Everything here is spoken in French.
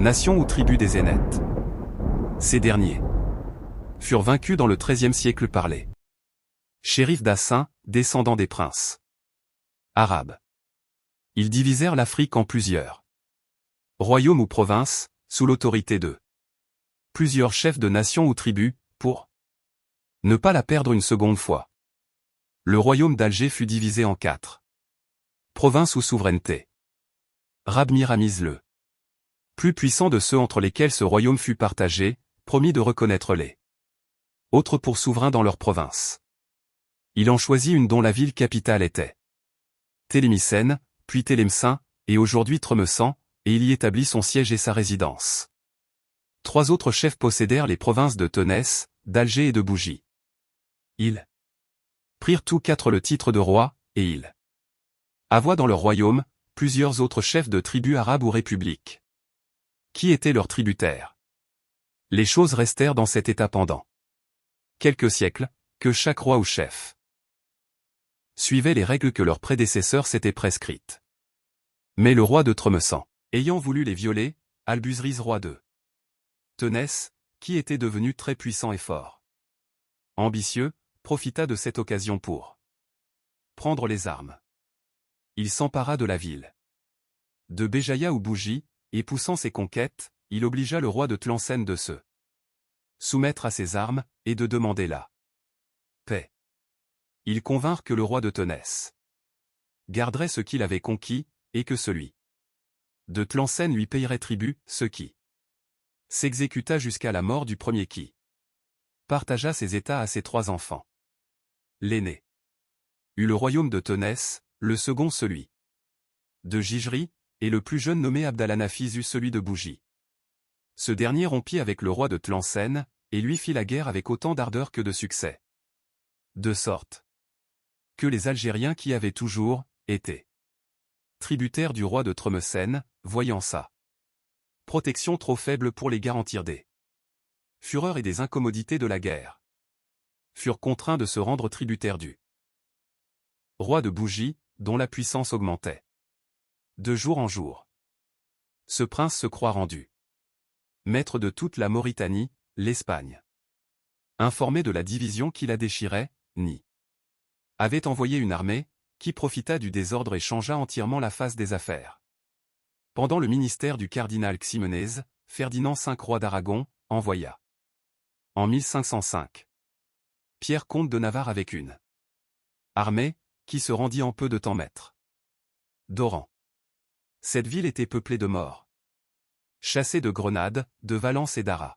nation ou tribu des Zénètes. Ces derniers furent vaincus dans le XIIIe siècle par les shérifs d'Assin, descendants des princes arabes. Ils divisèrent l'Afrique en plusieurs royaumes ou provinces, sous l'autorité de plusieurs chefs de nations ou tribus, pour ne pas la perdre une seconde fois. Le royaume d'Alger fut divisé en 4 provinces ou souverainetés. Rabmiramis le plus puissant de ceux entre lesquels ce royaume fut partagé, promit de reconnaître les autres pour souverains dans leur province. Il en choisit une dont la ville capitale était Télémicène, puis Télémcin, et aujourd'hui Tremessan, et il y établit son siège et sa résidence. 3 autres chefs possédèrent les provinces de Ténès, d'Alger et de Bougie. Ils prirent tous 4 le titre de roi, et ils avoient dans leur royaume plusieurs autres chefs de tribus arabes ou républiques, qui étaient leurs tributaires. Les choses restèrent dans cet état pendant quelques siècles, que chaque roi ou chef suivait les règles que leurs prédécesseurs s'étaient prescrites. Mais le roi de Tremessan, ayant voulu les violer, Albuzriz roi de Ténès, qui était devenu très puissant et fort, ambitieux, profita de cette occasion pour prendre les armes. Il s'empara de la ville de Béjaïa ou Bougie, et poussant ses conquêtes, il obligea le roi de Tlemcen de se soumettre à ses armes, et de demander la paix. Ils convinrent que le roi de Ténès garderait ce qu'il avait conquis, et que celui de Tlemcen lui payerait tribut, ce qui s'exécuta jusqu'à la mort du premier qui partagea ses états à ses 3 enfants. L'aîné eut le royaume de Ténès, le second celui de Gijri, et le plus jeune nommé Abdallanafis eut celui de Bougie. Ce dernier rompit avec le roi de Tlemcen, et lui fit la guerre avec autant d'ardeur que de succès. De sorte que les Algériens qui avaient toujours été tributaires du roi de Tlemcen, voyant sa protection trop faible pour les garantir des fureurs et des incommodités de la guerre, furent contraints de se rendre tributaires du roi de Bougie, dont la puissance augmentait de jour en jour. Ce prince se croit rendu maître de toute la Mauritanie, l'Espagne. Informé de la division qui la déchirait, Ni avait envoyé une armée, qui profita du désordre et changea entièrement la face des affaires. Pendant le ministère du cardinal Ximénez, Ferdinand V roi d'Aragon, envoya en 1505 Pierre comte de Navarre avec une armée, qui se rendit en peu de temps maître d'Oran. Cette ville était peuplée de morts, chassés de Grenade, de Valence et d'Aragon.